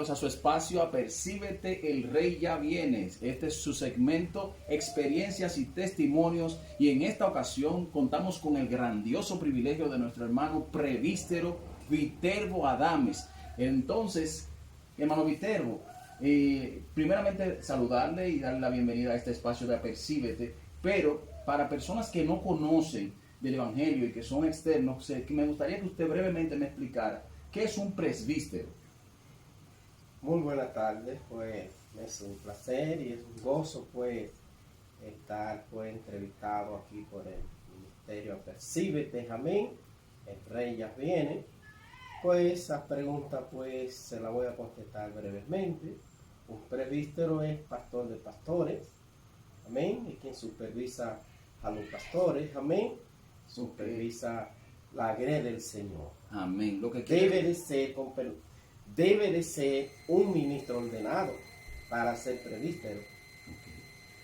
bienvenidos a su espacio Apercíbete, el Rey ya vienes. Este es su segmento Experiencias y Testimonios, y en esta ocasión contamos con el grandioso privilegio de nuestro hermano Presbítero Viterbo Adames. Entonces, hermano Viterbo, primeramente saludarle y darle la bienvenida a este espacio de Apercíbete, pero para personas que no conocen del Evangelio y que son externos, me gustaría que usted brevemente me explicara qué es un presbítero. Muy buenas tardes, pues es un placer y es un gozo pues estar pues entrevistado aquí por el Ministerio Apercíbete, amén, el Rey ya viene. Pues esa pregunta pues se la voy a contestar brevemente. Un presbítero es pastor de pastores, amén, y quien supervisa a los pastores, amén, supervisa la grey del Señor. Amén. Lo que debe de ser un ministro ordenado para ser presbítero.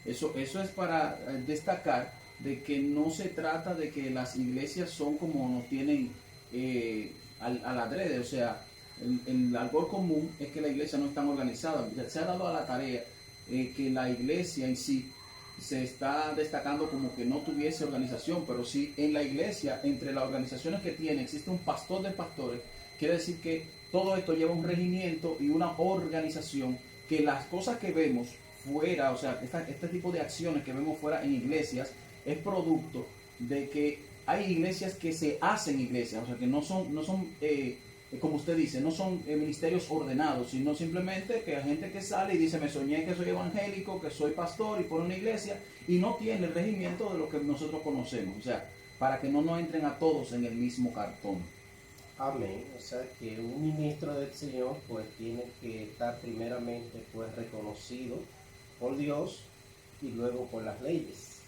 Okay. Eso es para destacar de que no se trata de que las iglesias son como nos tienen al adrede, o sea, el algo común es que la iglesia no está organizada. Se ha dado a la tarea que la iglesia en sí se está destacando como que no tuviese organización, pero sí en la iglesia, entre las organizaciones que tiene, existe un pastor de pastores. Quiere decir que todo esto lleva un regimiento y una organización, que las cosas que vemos fuera, o sea, este tipo de acciones que vemos fuera en iglesias, es producto de que hay iglesias que se hacen iglesias, o sea, que no son como usted dice, no son ministerios ordenados, sino simplemente que hay gente que sale y dice, me soñé que soy evangélico, que soy pastor, y pone una iglesia, y no tiene el regimiento de lo que nosotros conocemos, o sea, para que no nos entren a todos en el mismo cartón. Amén. O sea que un ministro del Señor pues tiene que estar primeramente pues reconocido por Dios y luego por las leyes.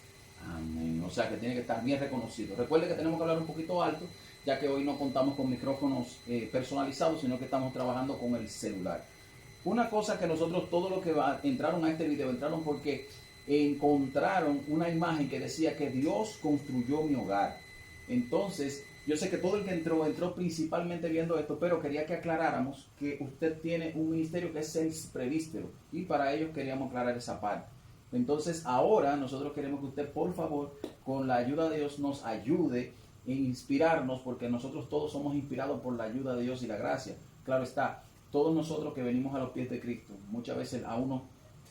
Amén. O sea que tiene que estar bien reconocido. Recuerde que tenemos que hablar un poquito alto, ya que hoy no contamos con micrófonos personalizados, sino que estamos trabajando con el celular. Una cosa que nosotros, todos los que entraron a este video, entraron porque encontraron una imagen que decía que Dios construyó mi hogar. Entonces, yo sé que todo el que entró principalmente viendo esto, pero quería que aclaráramos que usted tiene un ministerio que es el presbítero, y para ello queríamos aclarar esa parte. Entonces, ahora nosotros queremos que usted, por favor, con la ayuda de Dios, nos ayude e inspirarnos, porque nosotros todos somos inspirados por la ayuda de Dios y la gracia. Claro está, todos nosotros que venimos a los pies de Cristo, muchas veces a uno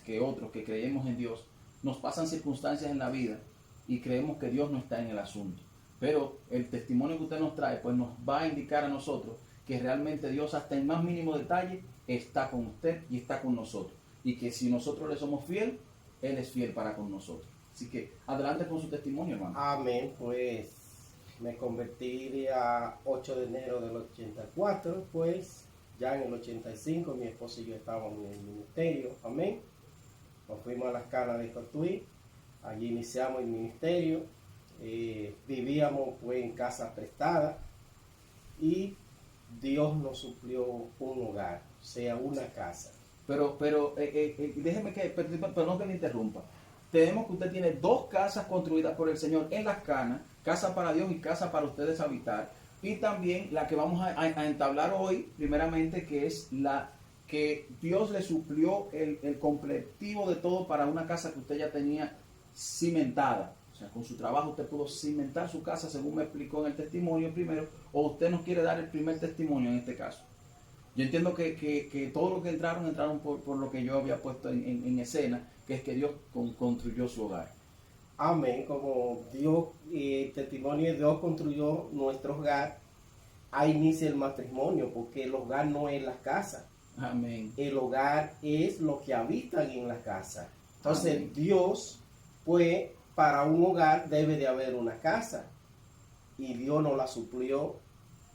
que otros que creemos en Dios, nos pasan circunstancias en la vida y creemos que Dios no está en el asunto. Pero el testimonio que usted nos trae, pues nos va a indicar a nosotros que realmente Dios, hasta en más mínimo detalle, está con usted y está con nosotros. Y que si nosotros le somos fiel, Él es fiel para con nosotros. Así que adelante con su testimonio, hermano. Amén. Pues me convertí día 8 de enero del 84, pues ya en el 85 mi esposo y yo estábamos en el ministerio, amén. Nos fuimos a las Canas de Cotuí, allí iniciamos el ministerio, vivíamos pues en casa prestada y Dios nos suplió un hogar, o sea, una casa. Pero déjeme perdón que le interrumpa. Tenemos que usted tiene dos casas construidas por el Señor en Las Canas, casa para Dios y casa para ustedes habitar. Y también la que vamos a entablar hoy, primeramente, que es la que Dios le suplió el completivo de todo para una casa que usted ya tenía cimentada. O sea, con su trabajo usted pudo cimentar su casa, según me explicó en el testimonio primero, o usted nos quiere dar el primer testimonio en este caso. Yo entiendo que todos los que entraron por lo que yo había puesto en escena, que es que Dios construyó su hogar. Amén. Como Dios, testimonio de Dios construyó nuestro hogar, ahí inicia el matrimonio, porque el hogar no es la casa. Amén. El hogar es lo que habitan en la casa. Entonces, amén. Dios, pues, para un hogar debe de haber una casa. Y Dios nos la suplió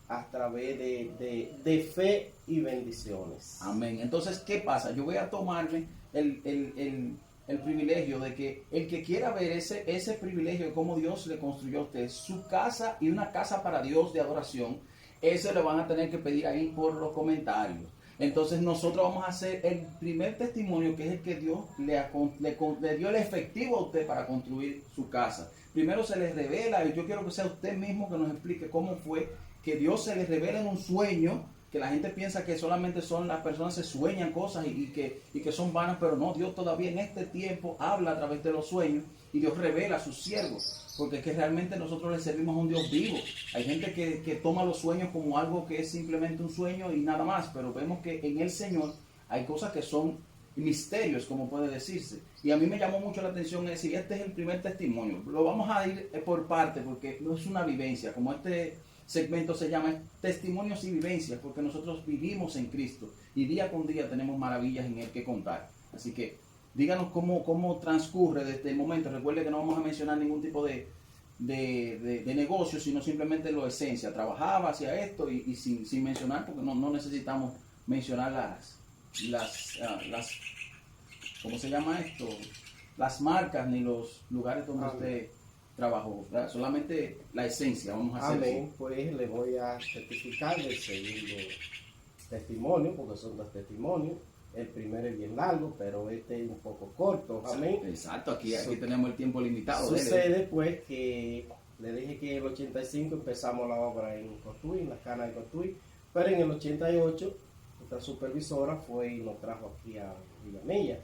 a través de fe y bendiciones. Amén. Entonces, ¿qué pasa? Yo voy a tomarme el privilegio de que el que quiera ver ese privilegio de cómo Dios le construyó a usted su casa y una casa para Dios de adoración, ese lo van a tener que pedir ahí por los comentarios. Entonces nosotros vamos a hacer el primer testimonio, que es el que Dios le dio el efectivo a usted para construir su casa. Primero se les revela, y yo quiero que sea usted mismo que nos explique cómo fue que Dios se les revela en un sueño que la gente piensa que solamente son las personas se sueñan cosas y que son vanas, pero no, Dios todavía en este tiempo habla a través de los sueños y Dios revela a sus siervos, porque es que realmente nosotros le servimos a un Dios vivo. Hay gente que toma los sueños como algo que es simplemente un sueño y nada más, pero vemos que en el Señor hay cosas que son misterios, como puede decirse. Y a mí me llamó mucho la atención decir, este es el primer testimonio. Lo vamos a ir por parte porque no es una vivencia, como este segmento se llama testimonios y vivencias, porque nosotros vivimos en Cristo y día con día tenemos maravillas en Él que contar. Así que díganos cómo transcurre desde el momento. Recuerde que no vamos a mencionar ningún tipo de negocio, sino simplemente lo esencia. Trabajaba, hacía esto y sin mencionar, porque no necesitamos mencionar las ¿cómo se llama esto? Las marcas ni los lugares donde usted trabajó, ¿verdad? Solamente la esencia, vamos a hacer. Amén, pues le voy a certificar el segundo testimonio, porque son dos testimonios. El primero es bien largo, pero este es un poco corto. Amén. Exacto, aquí tenemos el tiempo limitado. Sucede pues que le dije que en el 85 empezamos la obra en Cotuí, en la cana de Cotuí, pero en el 88 nuestra supervisora fue y nos trajo aquí a Villamella.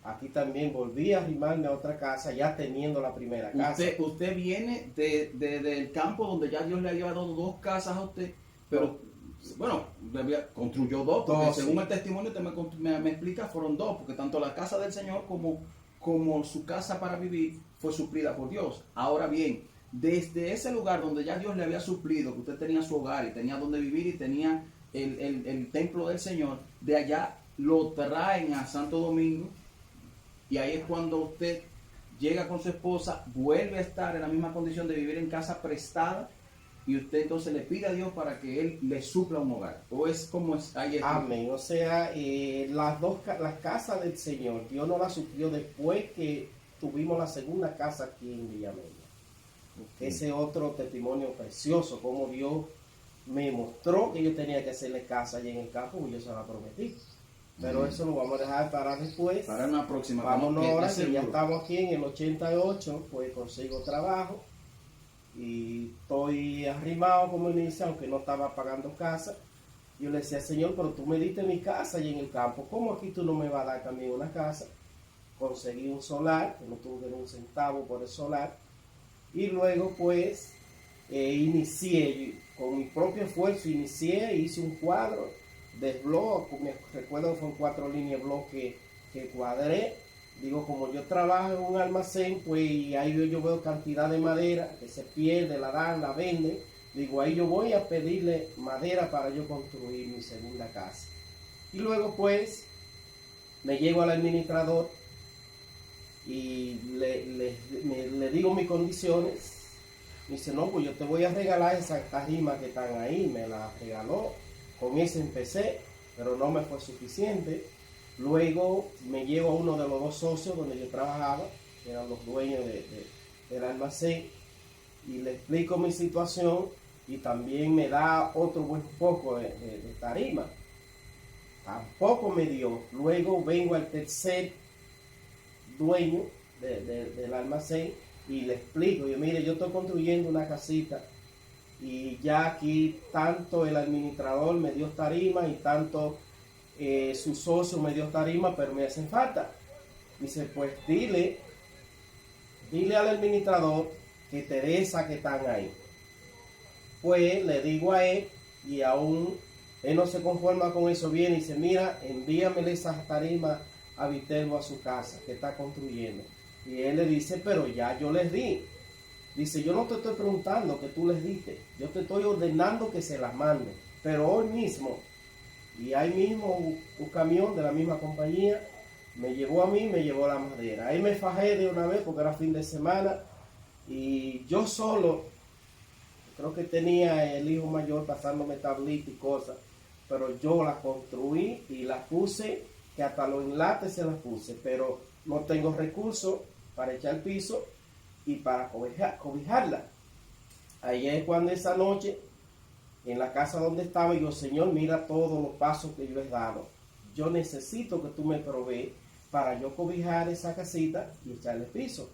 Aquí también volví a arrimarme a otra casa, ya teniendo la primera casa. Usted viene del campo donde ya Dios le había dado dos casas a usted, pero bueno, construyó dos, porque según el testimonio usted me explica, fueron dos, porque tanto la casa del Señor como su casa para vivir fue suplida por Dios. Ahora bien, desde ese lugar donde ya Dios le había suplido, que usted tenía su hogar y tenía donde vivir y tenía el templo del Señor, de allá lo traen a Santo Domingo. Y ahí es cuando usted llega con su esposa, vuelve a estar en la misma condición de vivir en casa prestada, y usted entonces le pide a Dios para que Él le supla un hogar. ¿O es como es ahí? Amén. O sea, las casas del Señor, Dios no las suplió después que tuvimos la segunda casa aquí en Villamella. Okay. Ese otro testimonio precioso, como Dios me mostró que yo tenía que hacerle casa allá en el campo, y yo se la prometí. Pero eso lo vamos a dejar para después. Para una próxima. Vámonos ahora que ya estamos aquí en el 88, pues consigo trabajo y estoy arrimado, como me dice, aunque no estaba pagando casa. Yo le decía, Señor, pero tú me diste mi casa allí en el campo, ¿cómo aquí tú no me vas a dar también una casa? Conseguí un solar, que no tuve un centavo por el solar, y luego pues inicié, con mi propio esfuerzo hice un cuadro de blog, me recuerdo que son 4 líneas de blog que cuadré. Digo, como yo trabajo en un almacén, pues y ahí yo veo cantidad de madera que se pierde, la dan, la venden. Digo, ahí yo voy a pedirle madera para yo construir mi segunda casa. Y luego pues me llego al administrador y le digo mis condiciones. Me dice, no, pues yo te voy a regalar esas tarimas que están ahí. Me las regaló. Con ese empecé, pero no me fue suficiente. Luego me llevo a uno de los dos socios donde yo trabajaba, que eran los dueños del almacén, y le explico mi situación y también me da otro buen poco de tarima. Tampoco me dio. Luego vengo al tercer dueño del almacén y le explico, yo mire, yo estoy construyendo una casita y ya aquí tanto el administrador me dio tarima y tanto su socio me dio tarima, pero me hacen falta. Dice, pues dile al administrador que te dé esa que están ahí. Pues le digo a él y aún él no se conforma con eso, viene y dice, mira, envíamele esas tarimas a Viterbo a su casa que está construyendo. Y él le dice, pero ya yo les di. Dice, yo no te estoy preguntando que tú les diste, yo te estoy ordenando que se las mande, pero hoy mismo. Y ahí mismo un camión de la misma compañía me llevó a mí, me llevó la madera. Ahí me fajé de una vez porque era fin de semana y yo solo, creo que tenía el hijo mayor pasándome tablita y cosas, pero yo la construí y la puse, que hasta los enlates se las puse, pero no tengo recursos para echar piso y para cobijarla. Ahí es cuando esa noche, en la casa donde estaba, yo, Señor, mira todos los pasos que yo he dado. Yo necesito que tú me provees para yo cobijar esa casita y echarle piso.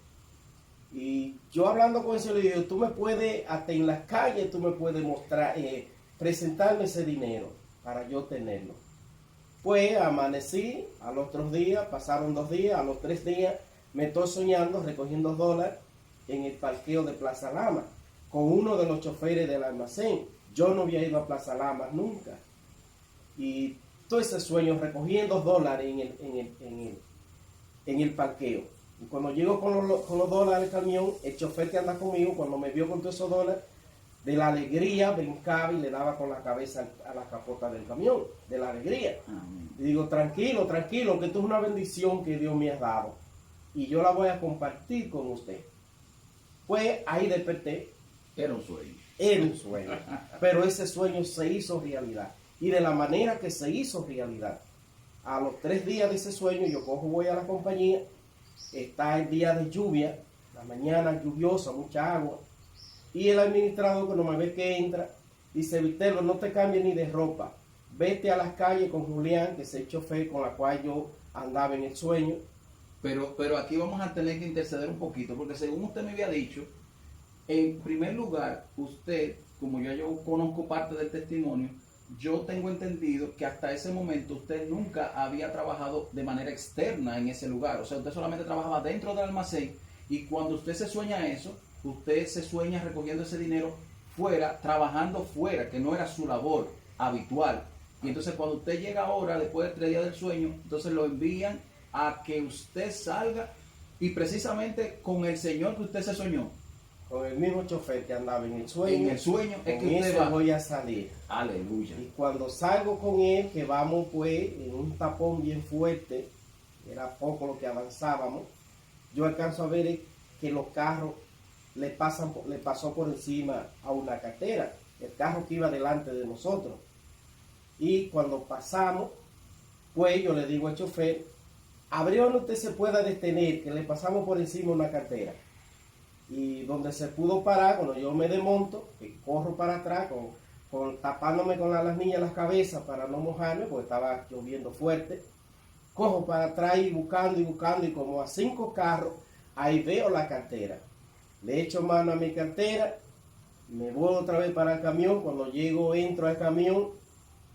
Y yo hablando con ese, le digo, tú me puedes, hasta en las calles, tú me puedes mostrar, presentarme ese dinero. para yo tenerlo. Pues amanecí, al otro día, pasaron 2 días, a los 3 días me estoy soñando recogiendo dólares en el parqueo de Plaza Lama con uno de los choferes del almacén. Yo no había ido a Plaza Lama nunca. Y todo ese sueño recogiendo dólares en el parqueo. Y cuando llego con los dólares al camión, el chofer que anda conmigo, cuando me vio con todos esos dólares, de la alegría brincaba y le daba con la cabeza a la capota del camión, de la alegría. Y digo, tranquilo, tranquilo, que esto es una bendición que Dios me ha dado. Y yo la voy a compartir con usted. Pues ahí desperté. Era un sueño. Era un sueño. Pero ese sueño se hizo realidad. Y de la manera que se hizo realidad. A los 3 días de ese sueño, yo voy a la compañía. Está el día de lluvia, la mañana lluviosa, mucha agua. Y el administrador, cuando me ve que entra, dice, Viterbo, no te cambies ni de ropa. Vete a las calles con Julián, que es el chofer con la cual yo andaba en el sueño. Pero aquí vamos a tener que interceder un poquito, porque según usted me había dicho, en primer lugar, usted, como yo conozco parte del testimonio, yo tengo entendido que hasta ese momento usted nunca había trabajado de manera externa en ese lugar. O sea, usted solamente trabajaba dentro del almacén, y cuando usted se sueña eso, usted se sueña recogiendo ese dinero fuera, trabajando fuera, que no era su labor habitual. Y entonces cuando usted llega ahora, después de 3 días del sueño, entonces lo envían a que usted salga, y precisamente con el Señor que usted se soñó. Con el mismo chofer que andaba en el sueño. En el sueño es que usted va. va. Voy a salir. Aleluya. Y cuando salgo con él, que vamos pues en un tapón bien fuerte, era poco lo que avanzábamos, yo alcanzo a ver que los carros le pasó por encima a una cartera, el carro que iba delante de nosotros. Y cuando pasamos, pues yo le digo al chofer, abrió donde usted se pueda detener, que le pasamos por encima una cartera. Y donde se pudo parar, cuando yo me desmonto, que corro para atrás, tapándome con las niñas las cabezas para no mojarme, porque estaba lloviendo fuerte, cojo para atrás y buscando, y como a 5 carros, ahí veo la cartera. Le echo mano a mi cartera, me voy otra vez para el camión. Cuando llego, entro al camión,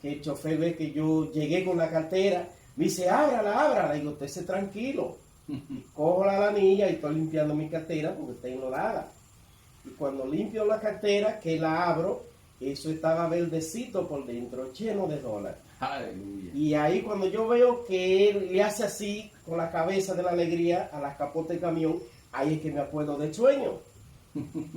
que el chofer ve que yo llegué con la cartera, me dice, ábrala. Digo, usted se tranquilo. Cojo la anilla y estoy limpiando mi cartera porque está enlodada. Y cuando limpio la cartera, que la abro, eso estaba verdecito por dentro, lleno de dólares. Aleluya. Y ahí cuando yo veo que él le hace así, con la cabeza de la alegría, a la capota del camión, ahí es que me acuerdo del sueño.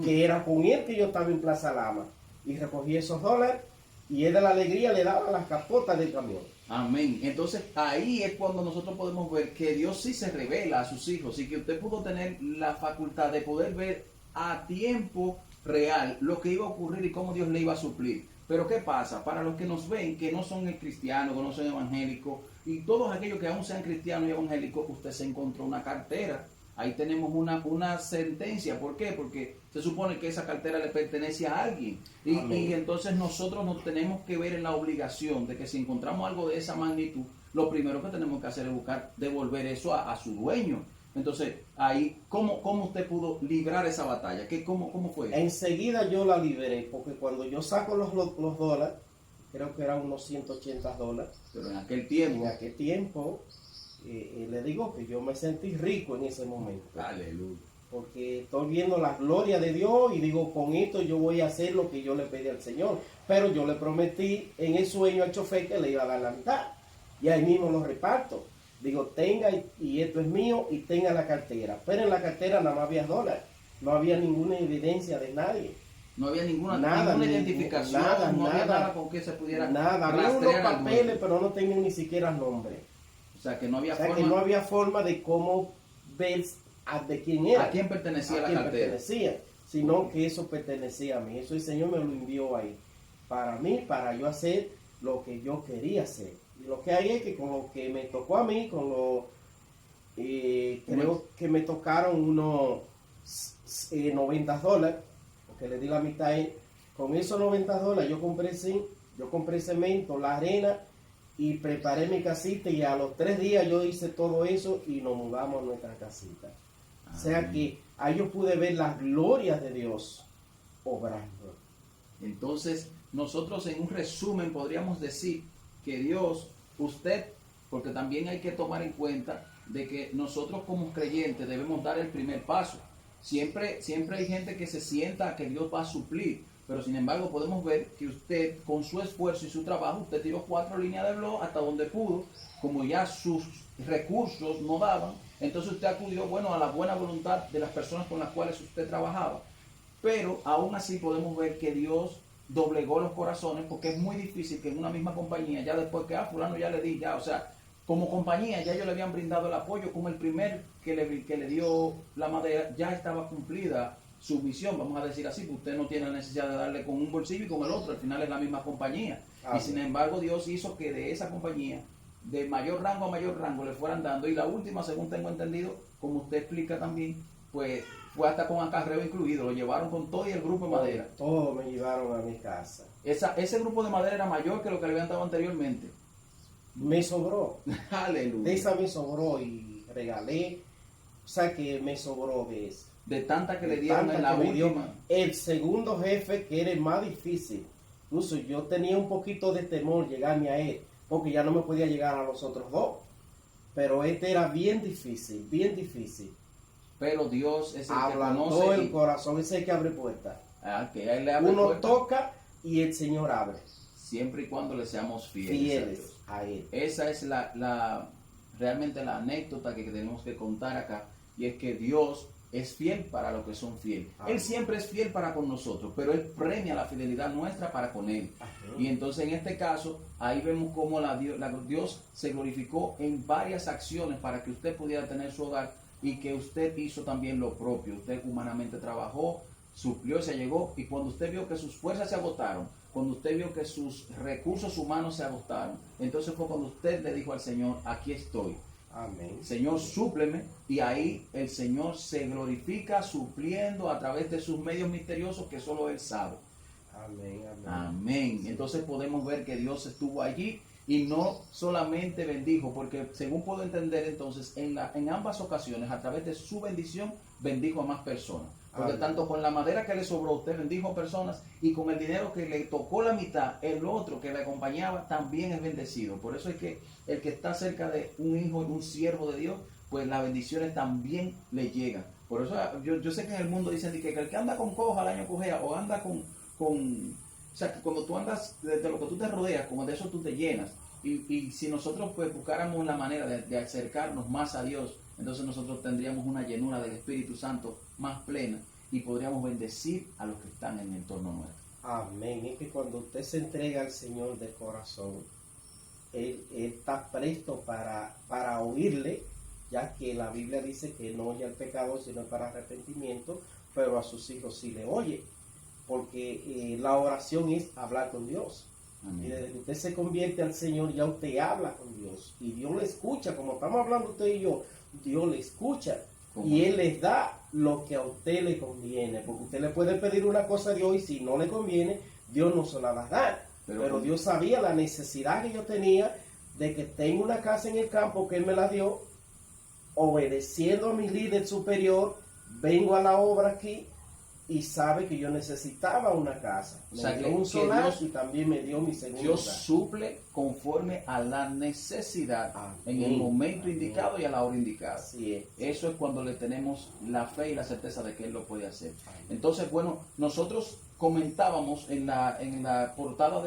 Que era con él que yo estaba en Plaza Lama. Y recogí esos dólares, y él de la alegría le daba las capotas del camión. Amén. Entonces ahí es cuando nosotros podemos ver que Dios sí se revela a sus hijos, y que usted pudo tener la facultad de poder ver a tiempo real lo que iba a ocurrir y cómo Dios le iba a suplir. Pero ¿qué pasa? Para los que nos ven, que no son cristianos, que no son evangélicos, y todos aquellos que aún sean cristianos y evangélicos, usted se encontró una cartera. Ahí tenemos una sentencia. ¿Por qué? Porque se supone que esa cartera le pertenece a alguien. Y entonces nosotros nos tenemos que ver en la obligación de que si encontramos algo de esa magnitud, lo primero que tenemos que hacer es buscar devolver eso a su dueño. Entonces, ahí, ¿cómo usted pudo librar esa batalla? ¿Cómo fue eso? Enseguida yo la liberé, porque cuando yo saco los dólares, creo que eran unos 180 dólares. Pero en aquel tiempo... le digo que yo me sentí rico en ese momento. Aleluya. Porque estoy viendo la gloria de Dios y digo, con esto yo voy a hacer lo que yo le pedí al Señor. Pero yo le prometí en el sueño al chofer que le iba a dar la mitad. Y ahí mismo lo reparto. Digo, tenga y esto es mío, y tenga la cartera. Pero en la cartera nada más había dólares. No había ninguna evidencia de nadie. No había ninguna identificación, nada, no había nada con que se pudiera nada. Había unos papeles, pero no tenían ni siquiera nombre. O sea, que no había forma. Que no había forma de cómo ver de quién era. ¿A quién pertenecía la cartera? Sino que eso pertenecía a mí. Eso el Señor me lo envió ahí. Para mí, para yo hacer lo que yo quería hacer. Y lo que hay es que con lo que me tocó a mí, creo que me tocaron unos 90 dólares, porque le di la mitad a él. Con esos 90 dólares yo compré cemento, la arena, y preparé mi casita, y a los 3 días yo hice todo eso y nos mudamos a nuestra casita. O sea que ahí yo pude ver las glorias de Dios obrando. Entonces, nosotros en un resumen podríamos decir que Dios, usted, porque también hay que tomar en cuenta de que nosotros como creyentes debemos dar el primer paso. Siempre hay gente que se sienta que Dios va a suplir, pero sin embargo podemos ver que usted con su esfuerzo y su trabajo, usted tiró 4 líneas de blog hasta donde pudo, como ya sus recursos no daban, entonces usted acudió, bueno, a la buena voluntad de las personas con las cuales usted trabajaba. Pero aún así podemos ver que Dios doblegó los corazones, porque es muy difícil que en una misma compañía, ya después que fulano ya le di, ya, o sea, como compañía ya ellos le habían brindado el apoyo, como el primer que le dio la madera, ya estaba cumplida su misión, vamos a decir así, porque usted no tiene la necesidad de darle con un bolsillo y con el otro, al final es la misma compañía. Y sin embargo Dios hizo que de esa compañía, de mayor rango a mayor rango, le fueran dando, y la última, según tengo entendido, como usted explica también, pues fue hasta con acarreo incluido, lo llevaron con todo y el grupo de madera. Todo me llevaron a mi casa. Ese grupo de madera era mayor que lo que le habían dado anteriormente. Me sobró. Aleluya. De esa me sobró y regalé. O sea que me sobró de eso. De tanta que le dieron en la última. El segundo jefe, que era el más difícil. Incluso yo tenía un poquito de temor llegarme a él, porque ya no me podía llegar a los otros dos. Pero este era bien difícil, bien difícil. Pero Dios es el ablandó que conoce el corazón, ese es el que abre puertas. Que él le abre Uno puertas. toca y el Señor abre. Siempre y cuando le seamos fieles A Él. Esa es realmente la anécdota que tenemos que contar acá, y es que Dios es fiel para los que son fieles. Amén. Él siempre es fiel para con nosotros, pero Él premia la fidelidad nuestra para con Él. Amén. Y entonces en este caso, ahí vemos cómo Dios se glorificó en varias acciones para que usted pudiera tener su hogar, y que usted hizo también lo propio. Usted humanamente trabajó, suplió, se llegó, y cuando usted vio que sus fuerzas se agotaron, cuando usted vio que sus recursos humanos se agotaron, entonces fue cuando usted le dijo al Señor: aquí estoy. Amén. Señor, súpleme. Y ahí el Señor se glorifica supliendo a través de sus medios misteriosos que solo Él sabe. Amén, amén. Amén. Entonces podemos ver que Dios estuvo allí y no solamente bendijo, porque según puedo entender entonces, en ambas ocasiones, a través de su bendición, bendijo a más personas. Porque Amén. tanto con la madera que le sobró, usted bendijo a personas, y con el dinero que le tocó la mitad, el otro que le acompañaba también es bendecido. Por eso es que el que está cerca de un hijo, un siervo de Dios, pues las bendiciones también le llegan. Por eso yo sé que en el mundo dicen que el que anda con coja al año cojea, o anda o sea, que cuando tú andas, de lo que tú te rodeas, como de eso tú te llenas. Y si nosotros pues buscáramos la manera de acercarnos más a Dios, entonces nosotros tendríamos una llenura del Espíritu Santo más plena, y podríamos bendecir a los que están en el entorno nuestro. Amén. Es que cuando usted se entrega al Señor de corazón, Él está presto para oírle, ya que la Biblia dice que no oye al pecador sino para arrepentimiento, pero a sus hijos sí le oye, porque la oración es hablar con Dios. Amén. Y desde que usted se convierte al Señor, ya usted habla con Dios, y Dios le escucha. Como estamos hablando usted y yo, Dios le escucha, y Él les da lo que a usted le conviene, porque usted le puede pedir una cosa a Dios, y si no le conviene, Dios no se la va a dar. Pero Dios sabía la necesidad que yo tenía de que tengo una casa en el campo que Él me la dio. Obedeciendo a mi líder superior, vengo a la obra aquí, y sabe que yo necesitaba una casa. Me dio un solar y también me dio mi segunda. Dios suple conforme a la necesidad. Amén. En el momento Amén. indicado y a la hora indicada. Así es. Eso es cuando le tenemos la fe y la certeza de que Él lo puede hacer. Amén. Entonces, bueno, nosotros comentábamos en la portada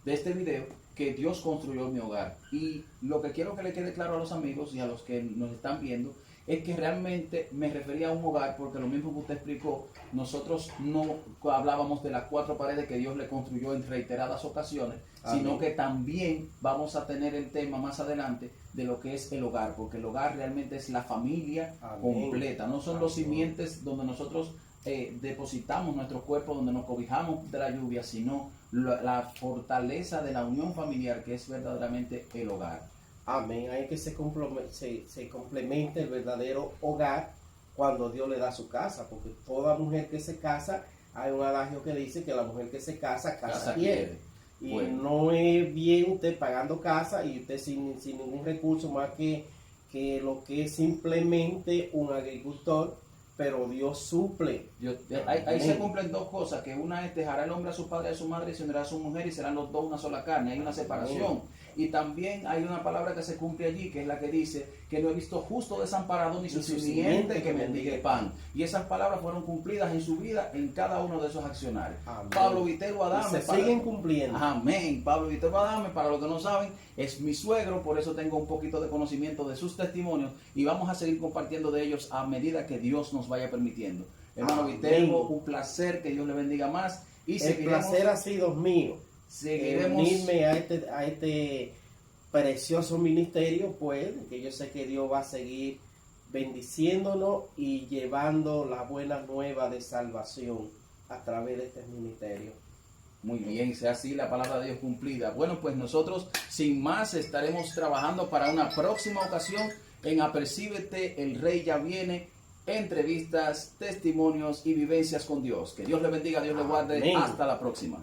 de este video que Dios construyó mi hogar. Y lo que quiero que le quede claro a los amigos y a los que nos están viendo es que realmente me refería a un hogar, porque lo mismo que usted explicó, nosotros no hablábamos de las 4 paredes que Dios le construyó en reiteradas ocasiones, sino que también vamos a tener el tema más adelante de lo que es el hogar, porque el hogar realmente es la familia completa, no son los simientes donde nosotros depositamos nuestro cuerpo, donde nos cobijamos de la lluvia, sino la fortaleza de la unión familiar, que es verdaderamente el hogar. Amén. Ahí que se complementa el verdadero hogar cuando Dios le da su casa, porque toda mujer que se casa, hay un adagio que dice que la mujer que se casa, casa quiere. Y bueno, no es bien usted pagando casa y usted sin ningún recurso más que lo que es simplemente un agricultor, pero Dios suple. Ahí se cumplen dos cosas, que una es dejará el hombre a su padre y a su madre y se unirá a su mujer y serán los dos una sola carne, hay una separación. Y también hay una palabra que se cumple allí, que es la que dice que no he visto justo desamparado ni su simiente que mendigue pan. Y esas palabras fueron cumplidas en su vida en cada uno de esos accionarios. Amén. Pablo Vitero Adame. Y se siguen cumpliendo. Amén. Pablo Vitero Adame, para los que no saben, es mi suegro, por eso tengo un poquito de conocimiento de sus testimonios y vamos a seguir compartiendo de ellos a medida que Dios nos vaya permitiendo. Hermano Vitero, un placer, que Dios le bendiga más. Y el placer ha sido mío. Seguiremos unirme a este precioso ministerio, pues, que yo sé que Dios va a seguir bendiciéndonos y llevando la buena nueva de salvación a través de este ministerio. Muy bien, sea así la palabra de Dios cumplida. Bueno, pues nosotros sin más estaremos trabajando para una próxima ocasión en Apercíbete, el Rey ya viene, entrevistas, testimonios y vivencias con Dios. Que Dios le bendiga, Dios le guarde. Amén. Hasta la próxima.